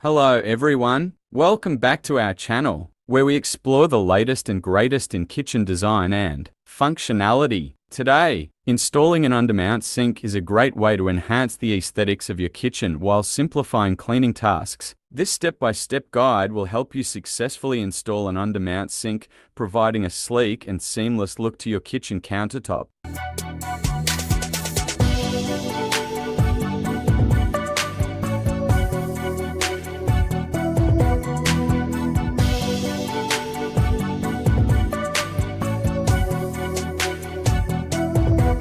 Hello everyone, welcome back to our channel, where we explore the latest and greatest in kitchen design and functionality. Today, installing an undermount sink is a great way to enhance the aesthetics of your kitchen while simplifying cleaning tasks. This step-by-step guide will help you successfully install an undermount sink, providing a sleek and seamless look to your kitchen countertop.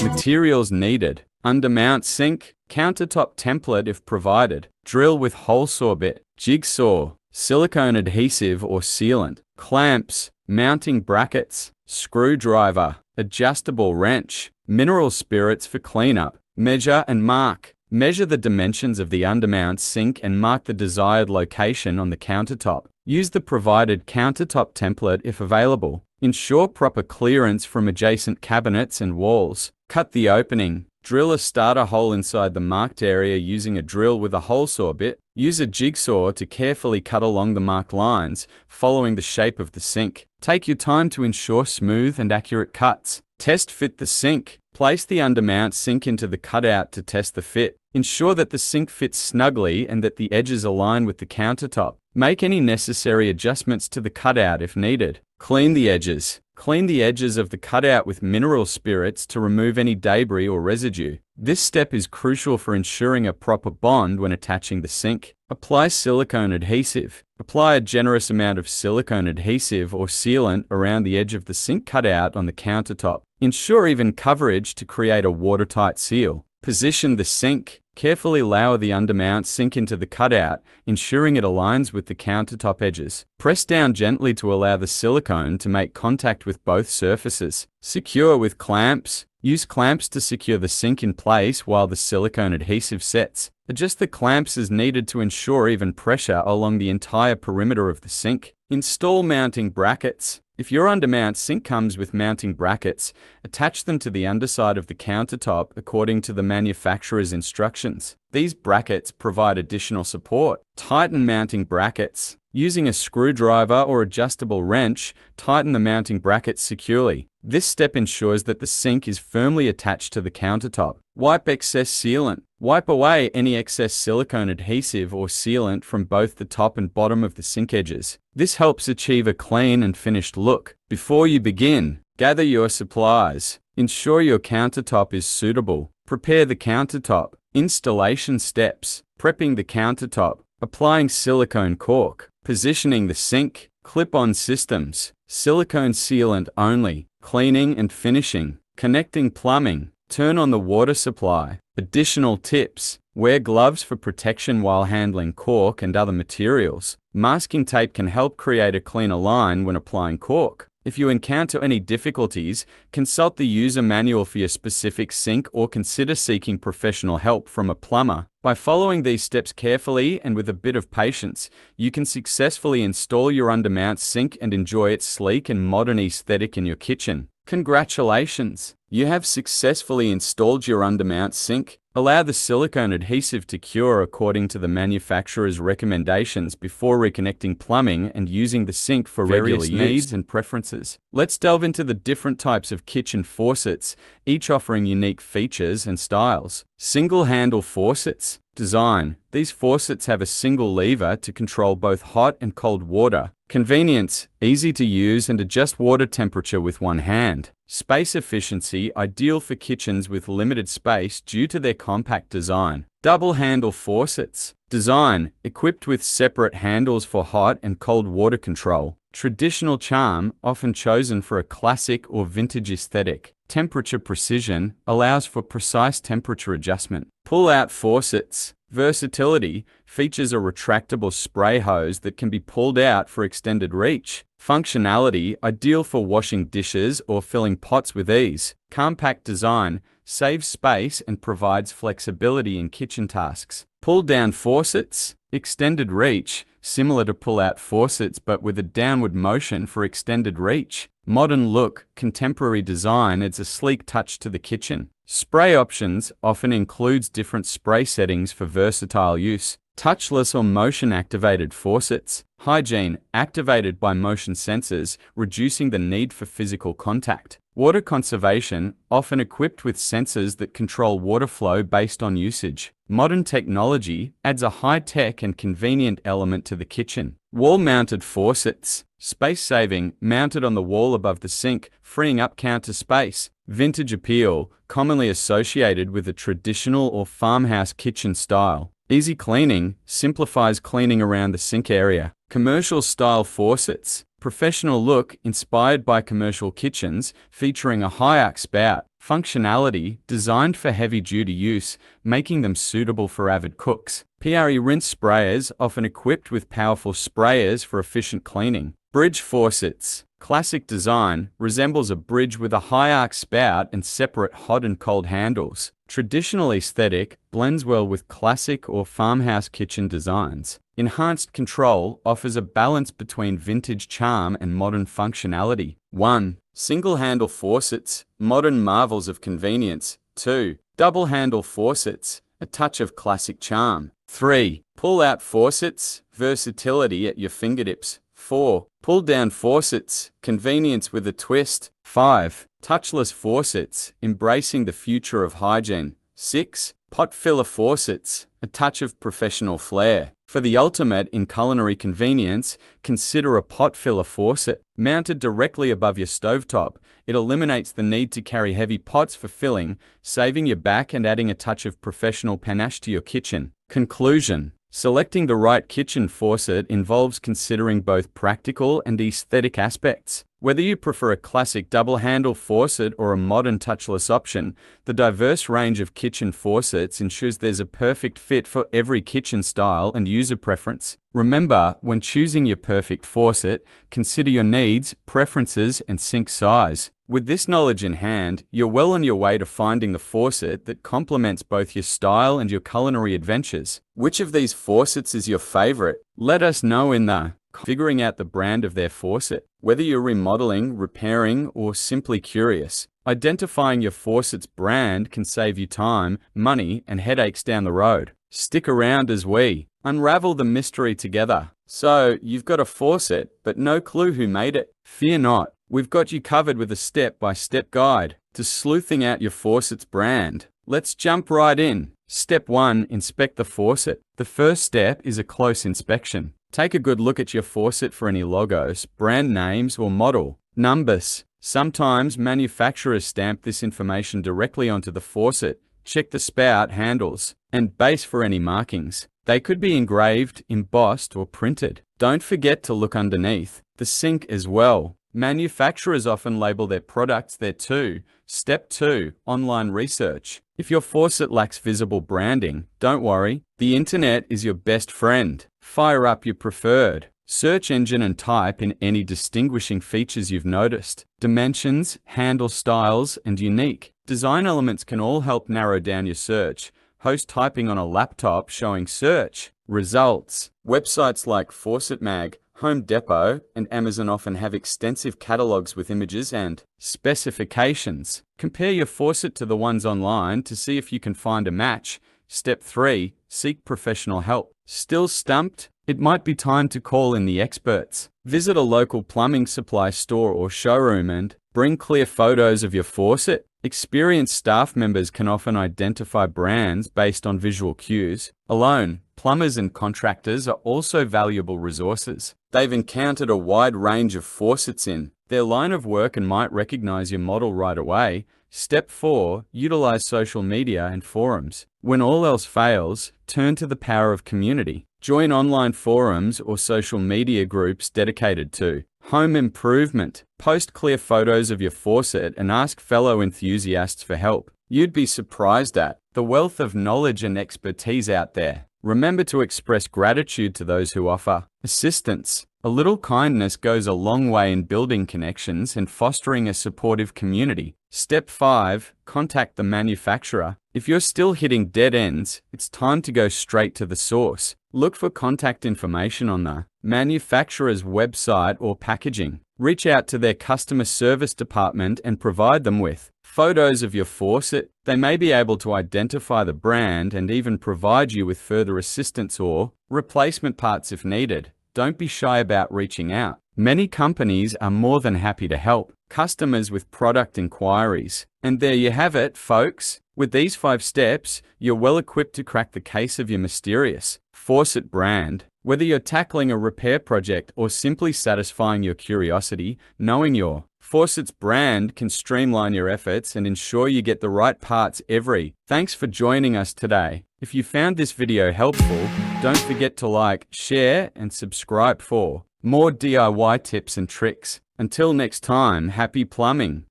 Materials needed: undermount sink, countertop template if provided, drill with hole saw bit, jigsaw, silicone adhesive or sealant, clamps, mounting brackets, screwdriver, adjustable wrench, mineral spirits for cleanup. Measure and mark. Measure the dimensions of the undermount sink and mark the desired location on the countertop. Use the provided countertop template if available. Ensure proper clearance from adjacent cabinets and walls. Cut the opening. Drill a starter hole inside the marked area using a drill with a hole saw bit. Use a jigsaw to carefully cut along the marked lines, following the shape of the sink. Take your time to ensure smooth and accurate cuts. Test fit the sink. Place the undermount sink into the cutout to test the fit. Ensure that the sink fits snugly and that the edges align with the countertop. Make any necessary adjustments to the cutout if needed. Clean the edges. Clean the edges of the cutout with mineral spirits to remove any debris or residue. This step is crucial for ensuring a proper bond when attaching the sink. Apply silicone adhesive. Apply a generous amount of silicone adhesive or sealant around the edge of the sink cutout on the countertop. Ensure even coverage to create a watertight seal. Position the sink. Carefully lower the undermount sink into the cutout, ensuring it aligns with the countertop edges. Press down gently to allow the silicone to make contact with both surfaces. Secure with clamps. Use clamps to secure the sink in place while the silicone adhesive sets. Adjust the clamps as needed to ensure even pressure along the entire perimeter of the sink. Install mounting brackets. If your undermount sink comes with mounting brackets, attach them to the underside of the countertop according to the manufacturer's instructions. These brackets provide additional support. Tighten mounting brackets. Using a screwdriver or adjustable wrench, tighten the mounting brackets securely. This step ensures that the sink is firmly attached to the countertop. Wipe excess sealant. Wipe away any excess silicone adhesive or sealant from both the top and bottom of the sink edges. This helps achieve a clean and finished look. Before you begin, gather your supplies. Ensure your countertop is suitable. Prepare the countertop. Installation steps: prepping the countertop, applying silicone caulk, positioning the sink, clip-on systems, silicone sealant only, cleaning and finishing, connecting plumbing, turn on the water supply. Additional tips: wear gloves for protection while handling caulk and other materials. Masking tape can help create a cleaner line when applying caulk. If you encounter any difficulties, consult the user manual for your specific sink or consider seeking professional help from a plumber. By following these steps carefully and with a bit of patience, you can successfully install your undermount sink and enjoy its sleek and modern aesthetic in your kitchen. Congratulations! You have successfully installed your undermount sink. Allow the silicone adhesive to cure according to the manufacturer's recommendations before reconnecting plumbing and using the sink for various needs and preferences. Let's delve into the different types of kitchen faucets, each offering unique features and styles. Single handle faucets. Design: these faucets have a single lever to control both hot and cold water. Convenience: easy to use and adjust water temperature with one hand. Space efficiency: ideal for kitchens with limited space due to their compact design. Double handle faucets. Design: equipped with separate handles for hot and cold water control. Traditional charm, often chosen for a classic or vintage aesthetic. Temperature precision: allows for precise temperature adjustment. Pull-out faucets. Versatility: features a retractable spray hose that can be pulled out for extended reach. Functionality: ideal for washing dishes or filling pots with ease. Compact design: saves space and provides flexibility in kitchen tasks. Pull-down faucets. Extended reach: similar to pull-out faucets but with a downward motion for extended reach. Modern look: contemporary design adds a sleek touch to the kitchen. Spray options: often includes different spray settings for versatile use. Touchless or motion-activated faucets. Hygiene, activated by motion sensors, reducing the need for physical contact. Water conservation, often equipped with sensors that control water flow based on usage. Modern technology adds a high-tech and convenient element to the kitchen. Wall-mounted faucets. Space-saving, mounted on the wall above the sink, freeing up counter space. Vintage appeal, commonly associated with a traditional or farmhouse kitchen style. Easy cleaning, simplifies cleaning around the sink area. Commercial-style faucets. Professional look, inspired by commercial kitchens, featuring a high arc spout. Functionality, designed for heavy-duty use, making them suitable for avid cooks. PRE rinse sprayers, often equipped with powerful sprayers for efficient cleaning. Bridge faucets. Classic design, resembles a bridge with a high arc spout and separate hot and cold handles. Traditional aesthetic, blends well with classic or farmhouse kitchen designs. Enhanced control, offers a balance between vintage charm and modern functionality. 1. Single handle faucets, modern marvels of convenience. 2. Double handle faucets, a touch of classic charm. 3. Pull out faucets, versatility at your fingertips. 4. Pull down faucets, convenience with a twist. 5. Touchless faucets, embracing the future of hygiene. 6. Pot filler faucets, a touch of professional flair. For the ultimate in culinary convenience, consider a pot filler faucet. Mounted directly above your stovetop, it eliminates the need to carry heavy pots for filling, saving your back and adding a touch of professional panache to your kitchen. Conclusion. Selecting the right kitchen faucet involves considering both practical and aesthetic aspects. Whether you prefer a classic double-handle faucet or a modern touchless option, the diverse range of kitchen faucets ensures there's a perfect fit for every kitchen style and user preference. Remember, when choosing your perfect faucet, consider your needs, preferences, and sink size. With this knowledge in hand, you're well on your way to finding the faucet that complements both your style and your culinary adventures. Which of these faucets is your favorite? Let us know in the figuring out the brand of their faucet. Whether you're remodeling, repairing, or simply curious, identifying your faucet's brand can save you time, money, and headaches down the road. Stick around as we unravel the mystery together. So, you've got a faucet, but no clue who made it? Fear not. We've got you covered with a step-by-step guide to sleuthing out your faucet's brand. Let's jump right in. Step 1. Inspect the faucet. The first step is a close inspection. Take a good look at your faucet for any logos, brand names, or model numbers. Sometimes manufacturers stamp this information directly onto the faucet. Check the spout, handles, and base for any markings. They could be engraved, embossed, or printed. Don't forget to look underneath the sink as well. Manufacturers often label their products there too. Step 2. Online research. If your faucet lacks visible branding, don't worry. The internet is your best friend. Fire up your preferred search engine and type in any distinguishing features you've noticed. Dimensions, handle styles, and unique design elements can all help narrow down your search. Host typing on a laptop showing search results. Websites like Faucet Mag, Home Depot, and Amazon often have extensive catalogs with images and specifications. Compare your faucet to the ones online to see if you can find a match. Step 3. Seek professional help. Still stumped? It might be time to call in the experts. Visit a local plumbing supply store or showroom and bring clear photos of your faucet. Experienced staff members can often identify brands based on visual cues. Alone, plumbers and contractors are also valuable resources. They've encountered a wide range of faucets in their line of work and might recognize your model right away. Step 4. Utilize social media and forums. When all else fails, turn to the power of community. Join online forums or social media groups dedicated to home improvement. Post clear photos of your faucet and ask fellow enthusiasts for help. You'd be surprised at the wealth of knowledge and expertise out there. Remember to express gratitude to those who offer assistance. A little kindness goes a long way in building connections and fostering a supportive community. Step 5. Contact the manufacturer. If you're still hitting dead ends, it's time to go straight to the source. Look for contact information on the manufacturer's website or packaging. Reach out to their customer service department and provide them with photos of your faucet. They may be able to identify the brand and even provide you with further assistance or replacement parts if needed. Don't be shy about reaching out. Many companies are more than happy to help customers with product inquiries. And there you have it, folks. With these 5 steps, you're well equipped to crack the case of your mysterious faucet brand. Whether you're tackling a repair project or simply satisfying your curiosity, knowing your faucet's brand can streamline your efforts and ensure you get the right parts every. Thanks for joining us today. If you found this video helpful, don't forget to like, share, and subscribe for more DIY tips and tricks. Until next time, happy plumbing!